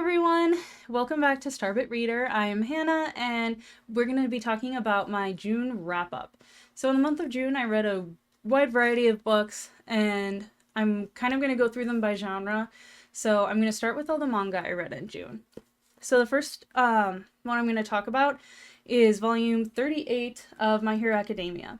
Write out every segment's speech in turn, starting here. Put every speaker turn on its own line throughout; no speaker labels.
everyone, welcome back to Starbit Reader. I am Hannah and we're going to be talking about my June wrap-up. So in the month of June I read a wide variety of books and I'm kind of going to go through them by genre. So I'm going to start with all the manga I read in June. So the first one I'm going to talk about is volume 38 of My Hero Academia.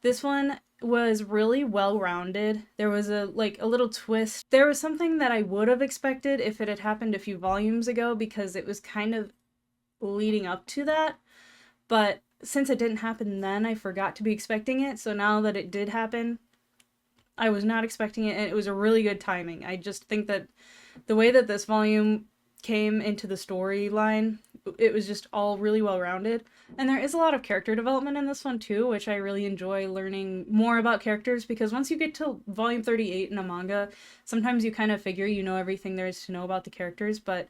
This one was really well-rounded. There was a little twist. There was something that I would have expected if it had happened a few volumes ago because it was kind of leading up to that. But since it didn't happen then, I forgot to be expecting it. So now that it did happen, I was not expecting it, and it was a really good timing. I just think that the way that this volume came into the storyline, it was just all really well-rounded. And there is a lot of character development in this one too, which I really enjoy learning more about characters, because once you get to volume 38 in a manga, sometimes you kind of figure you know everything there is to know about the characters, but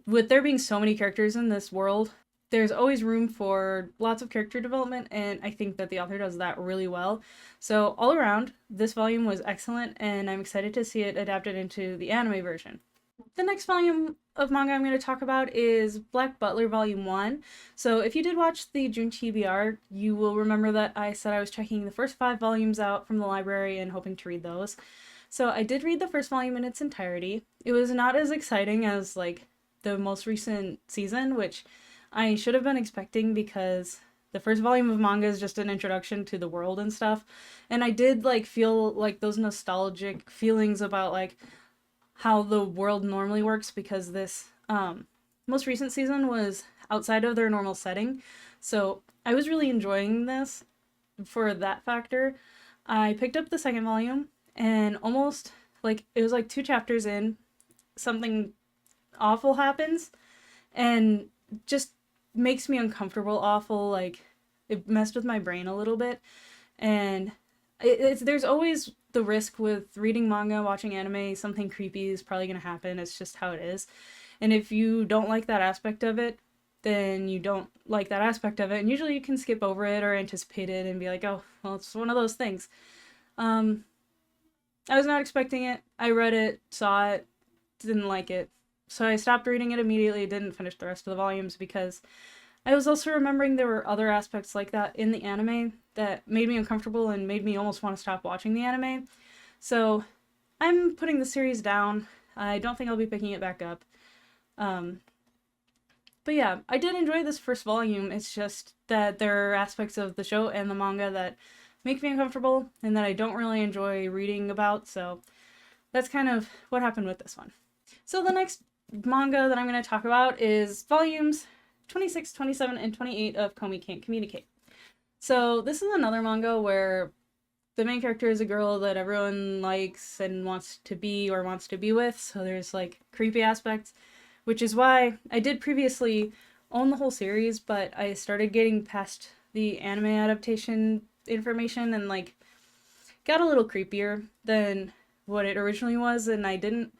with there being so many characters in this world, there's always room for lots of character development, and I think that the author does that really well. So all around, this volume was excellent, and I'm excited to see it adapted into the anime version. The next volume of manga I'm going to talk about is Black Butler Volume 1. So if you did watch the June TBR, you will remember that I said I was checking the first 5 volumes out from the library and hoping to read those. So I did read the first volume in its entirety. It was not as exciting as the most recent season, which I should have been expecting because the first volume of manga is just an introduction to the world and stuff. And I did feel those nostalgic feelings about how the world normally works, because this most recent season was outside of their normal setting. So I was really enjoying this for that factor. I picked up the second volume and almost it was 2 chapters in, something awful happens and just makes me uncomfortable. It messed with my brain a little bit, and there's always the risk with reading manga, watching anime, something creepy is probably going to happen. It's just how it is. And if you don't like that aspect of it, then you don't like that aspect of it. And usually you can skip over it or anticipate it and be like, oh, well, it's one of those things. I was not expecting it. I read it, saw it, didn't like it. So I stopped reading it immediately, didn't finish the rest of the volumes, because I was also remembering there were other aspects like that in the anime that made me uncomfortable and made me almost want to stop watching the anime. So I'm putting the series down. I don't think I'll be picking it back up. But yeah, I did enjoy this first volume. It's just that there are aspects of the show and the manga that make me uncomfortable and that I don't really enjoy reading about. So that's kind of what happened with this one. So the next manga that I'm going to talk about is volumes 26, 27, and 28 of Komi Can't Communicate. So this is another manga where the main character is a girl that everyone likes and wants to be with, so there's creepy aspects, which is why I did previously own the whole series, but I started getting past the anime adaptation information and got a little creepier than what it originally was, and I didn't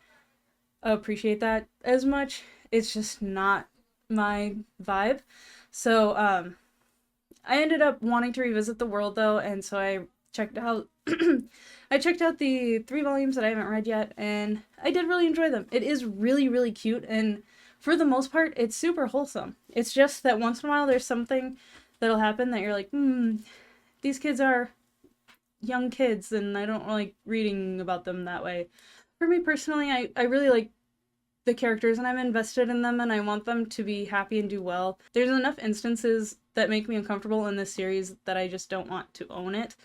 appreciate that as much. It's just not my vibe. So I ended up wanting to revisit the world though, and so I checked out the 3 volumes that I haven't read yet, and I did really enjoy them. It is really, really cute, and for the most part it's super wholesome. It's just that once in a while there's something that'll happen that you're like, these kids are young kids and I don't like reading about them that way. For me personally, I really like the characters and I'm invested in them and I want them to be happy and do well. There's enough instances that make me uncomfortable in this series that I just don't want to own it.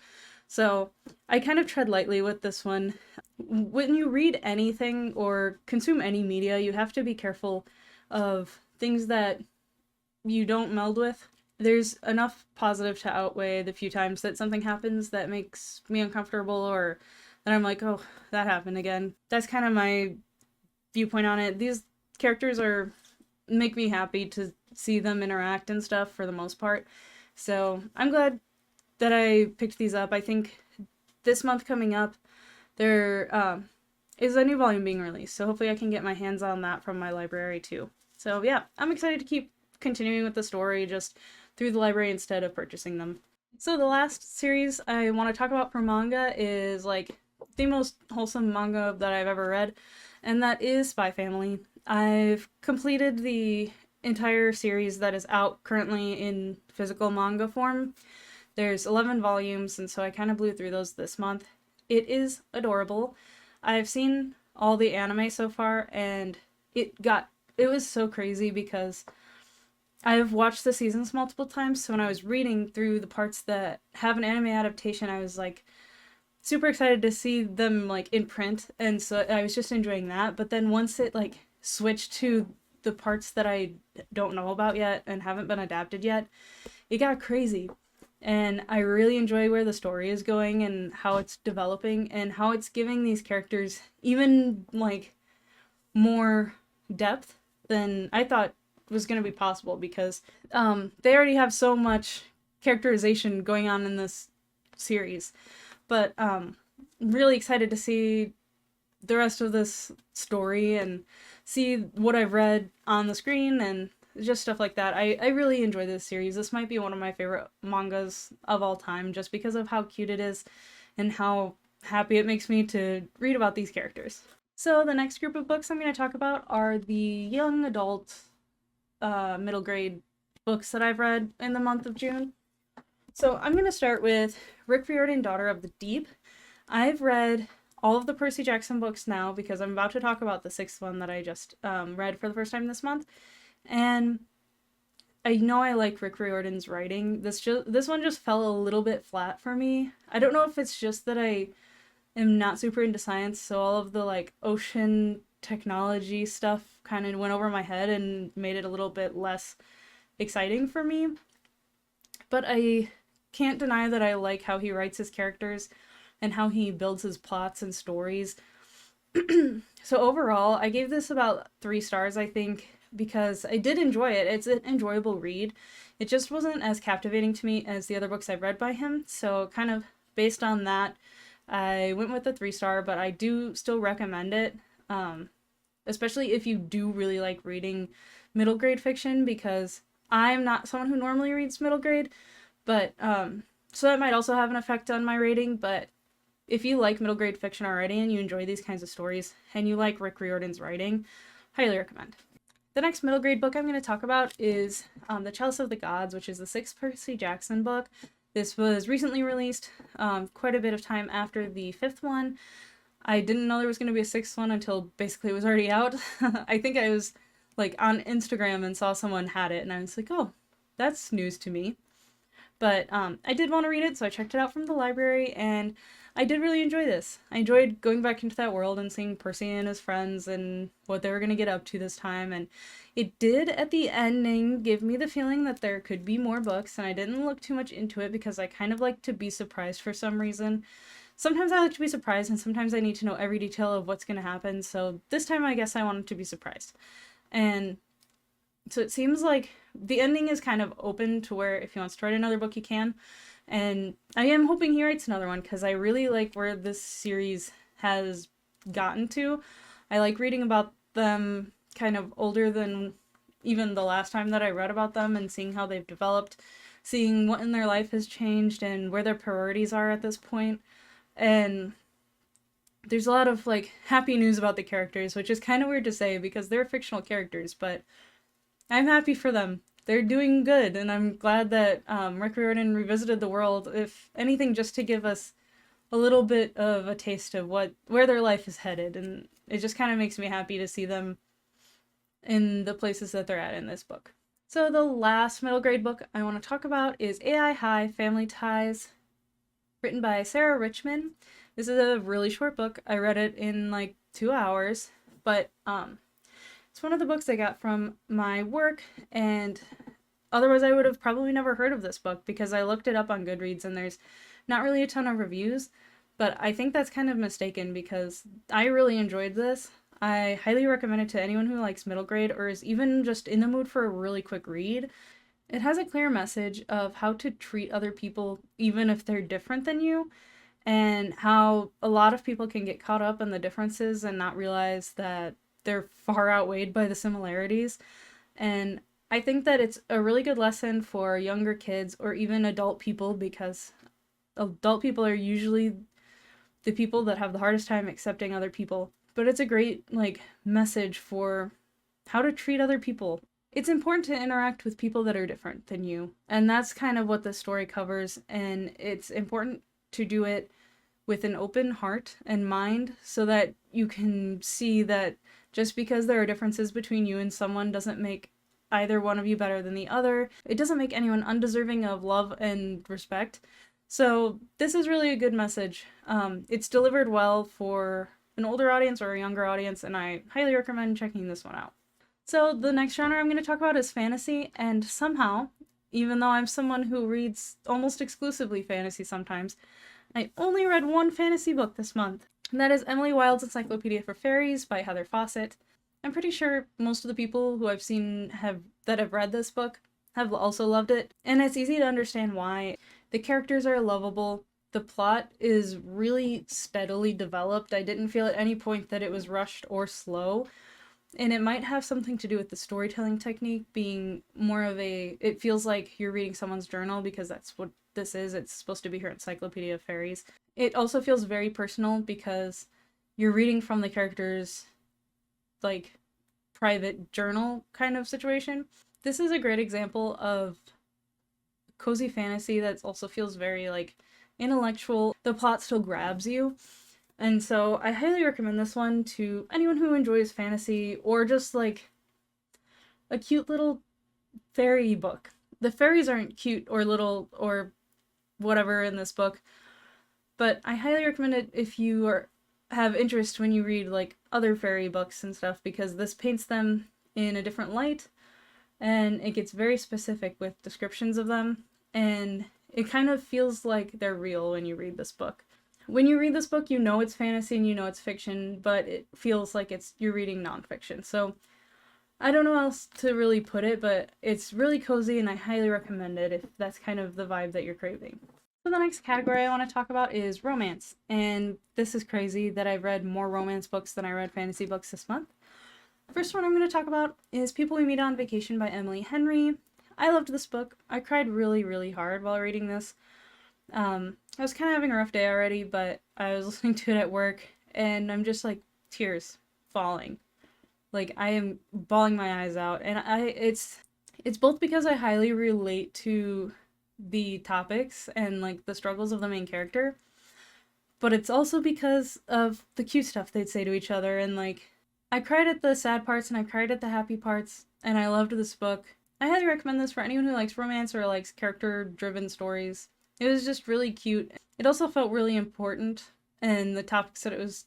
So I kind of tread lightly with this one. When you read anything or consume any media, you have to be careful of things that you don't meld with. There's enough positive to outweigh the few times that something happens that makes me uncomfortable or that I'm like, oh, that happened again. That's kind of my viewpoint on it. These characters make me happy to see them interact and stuff for the most part. So I'm glad that I picked these up. I think this month coming up, there is a new volume being released. So hopefully I can get my hands on that from my library too. So yeah, I'm excited to keep continuing with the story just through the library instead of purchasing them. So the last series I want to talk about for manga is the most wholesome manga that I've ever read, and that is Spy Family. I've completed the entire series that is out currently in physical manga form. There's 11 volumes, and so I kind of blew through those this month. It is adorable. I've seen all the anime so far, and it was so crazy because I've watched the seasons multiple times, so when I was reading through the parts that have an anime adaptation, I was like super excited to see them like in print, and so I was just enjoying that. But then once it like switched to the parts that I don't know about yet and haven't been adapted yet, it got crazy. And I really enjoy where the story is going and how it's developing and how it's giving these characters even like more depth than I thought was going to be possible, because they already have so much characterization going on in this series. But really excited to see the rest of this story and see what I've read on the screen and just stuff like that. I really enjoy this series. This might be one of my favorite mangas of all time just because of how cute it is and how happy it makes me to read about these characters. So the next group of books I'm going to talk about are the young adult middle grade books that I've read in the month of June. So I'm going to start with Rick Riordan, Daughter of the Deep. I've read all of the Percy Jackson books now because I'm about to talk about the 6th one that I just read for the first time this month. And I know I like Rick Riordan's writing. This one just fell a little bit flat for me. I don't know if it's just that I am not super into science, so all of the like ocean technology stuff kind of went over my head and made it a little bit less exciting for me. But I can't deny that I like how he writes his characters and how he builds his plots and stories. So overall, I gave this about 3 stars, I think, because I did enjoy it. It's an enjoyable read. It just wasn't as captivating to me as the other books I've read by him. So kind of based on that, I went with the 3-star, but I do still recommend it, especially if you do really like reading middle grade fiction, because I'm not someone who normally reads middle grade, but so that might also have an effect on my rating. But if you like middle grade fiction already and you enjoy these kinds of stories and you like Rick Riordan's writing, highly recommend. The next middle grade book I'm going to talk about is The Chalice of the Gods, which is the 6th Percy Jackson book. This was recently released quite a bit of time after the 5th one. I didn't know there was going to be a 6th one until basically it was already out. I think I was like on Instagram and saw someone had it, and I was like, oh, that's news to me. But I did want to read it, so I checked it out from the library, and I did really enjoy this. I enjoyed going back into that world and seeing Percy and his friends and what they were going to get up to this time. And it did, at the ending, give me the feeling that there could be more books, and I didn't look too much into it because I kind of like to be surprised for some reason. Sometimes I like to be surprised, and sometimes I need to know every detail of what's going to happen, so this time I guess I wanted to be surprised. And so it seems like the ending is kind of open to where if he wants to write another book, he can. And I am hoping he writes another one because I really like where this series has gotten to. I like reading about them kind of older than even the last time that I read about them, and seeing how they've developed, seeing what in their life has changed and where their priorities are at this point. And there's a lot of like happy news about the characters, which is kind of weird to say because they're fictional characters, but I'm happy for them. They're doing good, and I'm glad that Rick Riordan revisited the world, if anything, just to give us a little bit of a taste of where their life is headed, and it just kind of makes me happy to see them in the places that they're at in this book. So the last middle grade book I want to talk about is AI High Family Ties, written by Sarah Richman. This is a really short book. I read it in like 2 hours, but it's one of the books I got from my work, and otherwise I would have probably never heard of this book because I looked it up on Goodreads and there's not really a ton of reviews, but I think that's kind of mistaken because I really enjoyed this. I highly recommend it to anyone who likes middle grade or is even just in the mood for a really quick read. It has a clear message of how to treat other people even if they're different than you, and how a lot of people can get caught up in the differences and not realize that they're far outweighed by the similarities. And I think that it's a really good lesson for younger kids or even adult people, because adult people are usually the people that have the hardest time accepting other people but it's a great, like, message for how to treat other people. It's important to interact with people that are different than you, and that's kind of what the story covers, and it's important to do it with an open heart and mind so that you can see that just because there are differences between you and someone doesn't make either one of you better than the other. It doesn't make anyone undeserving of love and respect. So this is really a good message. It's delivered well for an older audience or a younger audience, and I highly recommend checking this one out. So the next genre I'm going to talk about is fantasy, and somehow, even though I'm someone who reads almost exclusively fantasy sometimes, I only read one fantasy book this month, and that is Emily Wilde's Encyclopedia for Faeries by Heather Fawcett. I'm pretty sure most of the people who I've seen that have read this book have also loved it, and it's easy to understand why. The characters are lovable, the plot is really steadily developed. I didn't feel at any point that it was rushed or slow, and it might have something to do with the storytelling technique being more of it feels like you're reading someone's journal, because that's what this is. It's supposed to be her Encyclopedia of Fairies. It also feels very personal because you're reading from the character's, like, private journal kind of situation. This is a great example of cozy fantasy that also feels very, like, intellectual. The plot still grabs you. And so I highly recommend this one to anyone who enjoys fantasy or just, like, a cute little fairy book. The fairies aren't cute or little or whatever in this book, but I highly recommend it if you have interest when you read, like, other fairy books and stuff, because this paints them in a different light, and it gets very specific with descriptions of them, and it kind of feels like they're real when you read this book. When you read this book, you know it's fantasy and you know it's fiction, but it feels like you're reading nonfiction. So I don't know how else to really put it, but it's really cozy and I highly recommend it if that's kind of the vibe that you're craving. So the next category I want to talk about is romance, and this is crazy that I've read more romance books than I read fantasy books this month. The first one I'm going to talk about is People We Meet on Vacation by Emily Henry. I loved this book. I cried really, really hard while reading this. I was kind of having a rough day already, but I was listening to it at work, and I'm just, like, tears falling. Like, I am bawling my eyes out, and it's both because I highly relate to the topics and, like, the struggles of the main character, but it's also because of the cute stuff they'd say to each other, and, like, I cried at the sad parts and I cried at the happy parts, and I loved this book. I highly recommend this for anyone who likes romance or likes character-driven stories. It was just really cute. It also felt really important, and the topics that it was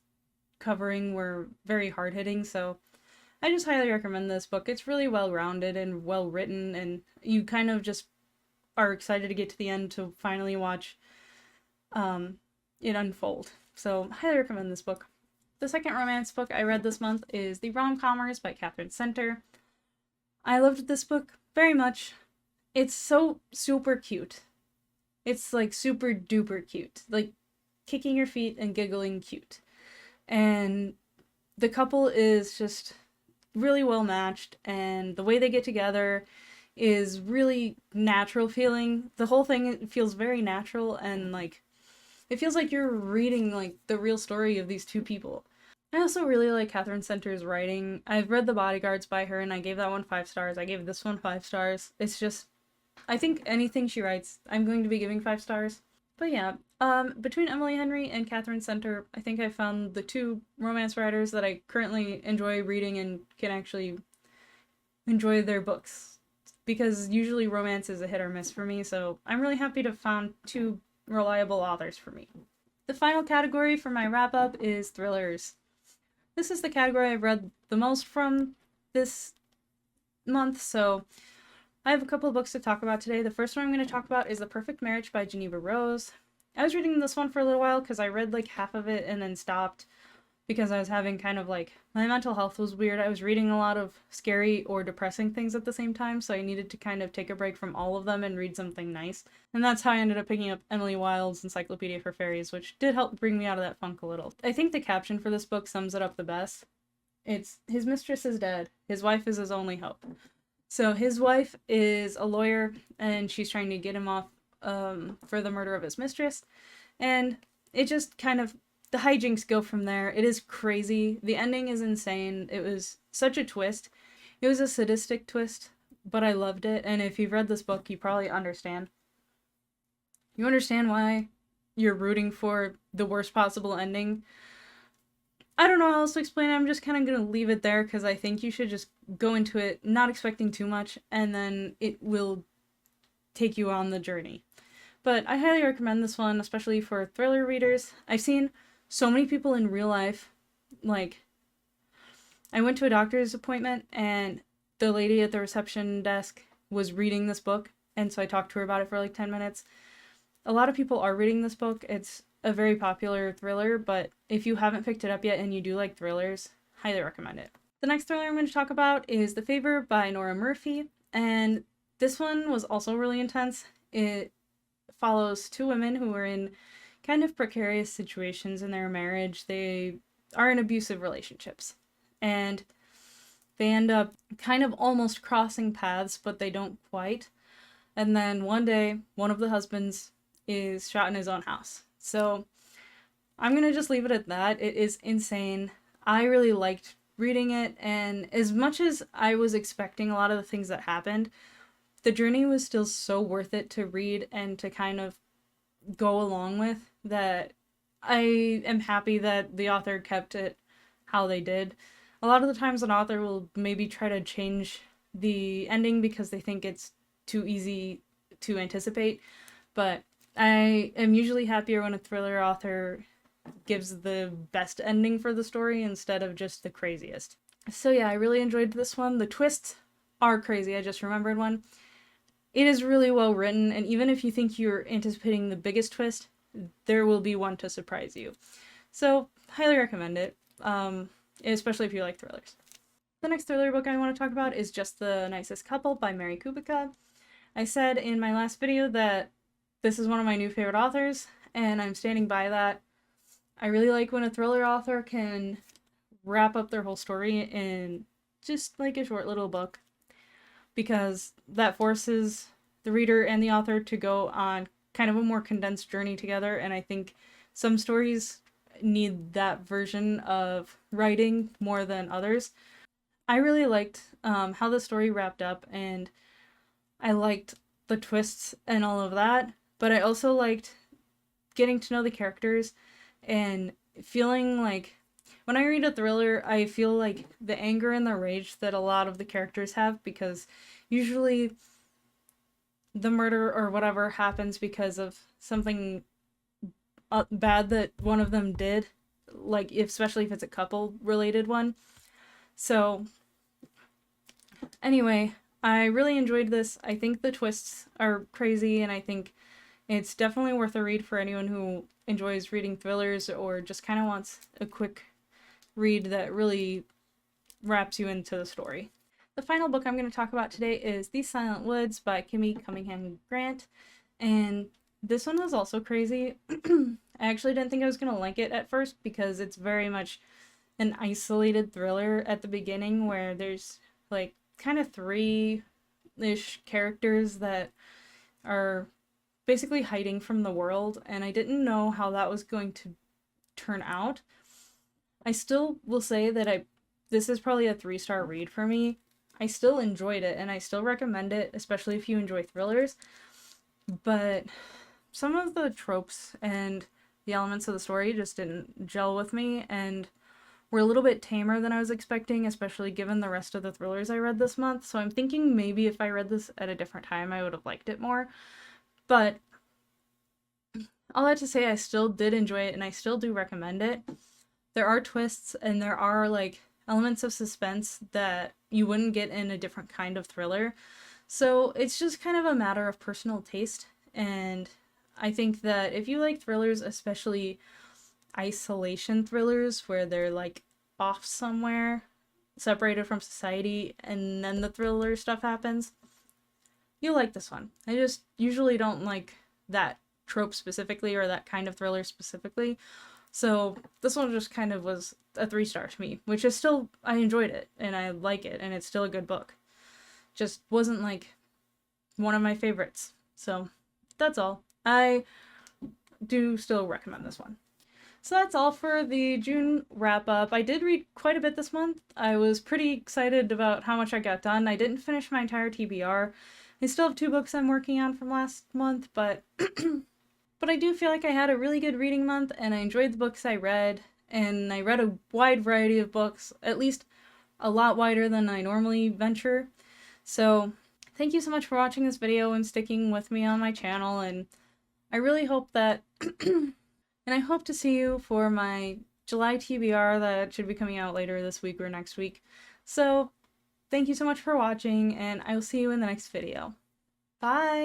covering were very hard-hitting, so I just highly recommend this book. It's really well-rounded and well-written, and you kind of just are excited to get to the end to finally watch it unfold. So, highly recommend this book. The second romance book I read this month is The Rom-Commers by Katharine. I loved this book very much. It's so super cute. It's, like, super duper cute. Like, kicking your feet and giggling cute. And the couple is just really well matched, and the way they get together is really natural feeling. The whole thing feels very natural, and, like, it feels like you're reading, like, the real story of these two people. I also really like Katharine writing. I've read The Bodyguards by her, and I gave that one 5 stars. I gave this one 5 stars. It's just, I think anything she writes, I'm going to be giving 5 stars. But yeah, between Emily Henry and Katharine, I think I found the two romance writers that I currently enjoy reading and can actually enjoy their books. Because usually romance is a hit or miss for me, so I'm really happy to have found two reliable authors for me. The final category for my wrap-up is thrillers. This is the category I've read the most from this month, so I have a couple of books to talk about today. The first one I'm going to talk about is The Perfect Marriage by Jeneva Rose. I was reading this one for a little while because I read, like, half of it and then stopped because I was having kind of, like, my mental health was weird. I was reading a lot of scary or depressing things at the same time, so I needed to kind of take a break from all of them and read something nice. And that's how I ended up picking up Emily Wilde's Encyclopedia for Fairies, which did help bring me out of that funk a little. I think the caption for this book sums it up the best. It's, his mistress is dead. His wife is his only hope. So his wife is a lawyer, and she's trying to get him off for the murder of his mistress. And it just kind of, the hijinks go from there. It is crazy. The ending is insane. It was such a twist. It was a sadistic twist, but I loved it. And if you've read this book, you probably understand. You understand why you're rooting for the worst possible ending. I don't know how else to explain it. I'm just kind of going to leave it there because I think you should just go into it not expecting too much, and then it will take you on the journey. But I highly recommend this one, especially for thriller readers. I've seen so many people in real life, like, I went to a doctor's appointment and the lady at the reception desk was reading this book, and so I talked to her about it for like 10 minutes. A lot of people are reading this book. It's a very popular thriller, but if you haven't picked it up yet and you do like thrillers, highly recommend it. The next thriller I'm going to talk about is The Favor by Nora Murphy, and this one was also really intense. It follows two women who are in kind of precarious situations in their marriage. They are in abusive relationships, and they end up kind of almost crossing paths, but they don't quite. And then one day, one of the husbands is shot in his own house. So I'm going to just leave it at that. It is insane. I really liked reading it, and as much as I was expecting a lot of the things that happened, the journey was still so worth it to read and to kind of go along with, that I am happy that the author kept it how they did. A lot of the times an author will maybe try to change the ending because they think it's too easy to anticipate, but I am usually happier when a thriller author gives the best ending for the story instead of just the craziest. So yeah, I really enjoyed this one. The twists are crazy. I just remembered one. It is really well written, and even if you think you're anticipating the biggest twist, there will be one to surprise you. So, highly recommend it, especially if you like thrillers. The next thriller book I want to talk about is Just the Nicest Couple by Mary Kubica. I said in my last video that this is one of my new favorite authors, and I'm standing by that. I really like when a thriller author can wrap up their whole story in just like a short little book, because that forces the reader and the author to go on kind of a more condensed journey together, and I think some stories need that version of writing more than others. I really liked how the story wrapped up, and I liked the twists and all of that, but I also liked getting to know the characters and feeling like when I read a thriller, I feel like the anger and the rage that a lot of the characters have, because usually the murder or whatever happens because of something bad that one of them did, like especially if it's a couple related one. So anyway, I really enjoyed this. I think the twists are crazy, and I think it's definitely worth a read for anyone who enjoys reading thrillers or just kind of wants a quick read that really wraps you into the story. The final book I'm going to talk about today is These Silent Woods by Kimi Cunningham Grant, and this one was also crazy. I actually didn't think I was going to like it at first because it's very much an isolated thriller at the beginning where there's like kind of three-ish characters that are basically hiding from the world, and I didn't know how that was going to turn out. I still will say that this is probably a 3-star read for me. I still enjoyed it, and I still recommend it, especially if you enjoy thrillers. But some of the tropes and the elements of the story just didn't gel with me, and were a little bit tamer than I was expecting, especially given the rest of the thrillers I read this month. So I'm thinking maybe if I read this at a different time, I would have liked it more. But all that to say, I still did enjoy it, and I still do recommend it. There are twists, and there are like elements of suspense that you wouldn't get in a different kind of thriller. So it's just kind of a matter of personal taste, and I think that if you like thrillers, especially isolation thrillers where they're like off somewhere, separated from society, and then the thriller stuff happens, you'll like this one. I just usually don't like that trope specifically or that kind of thriller specifically. So this one just kind of was a 3-star to me, which is still, I enjoyed it and I like it and it's still a good book. Just wasn't like one of my favorites. So that's all. I do still recommend this one. So that's all for the June wrap up. I did read quite a bit this month. I was pretty excited about how much I got done. I didn't finish my entire TBR. I still have 2 books I'm working on from last month, but but I do feel like I had a really good reading month and I enjoyed the books I read, and I read a wide variety of books, at least a lot wider than I normally venture. So thank you so much for watching this video and sticking with me on my channel, and I really hope that and I hope to see you for my July TBR that should be coming out later this week or next week. So thank you so much for watching, and I will see you in the next video. Bye!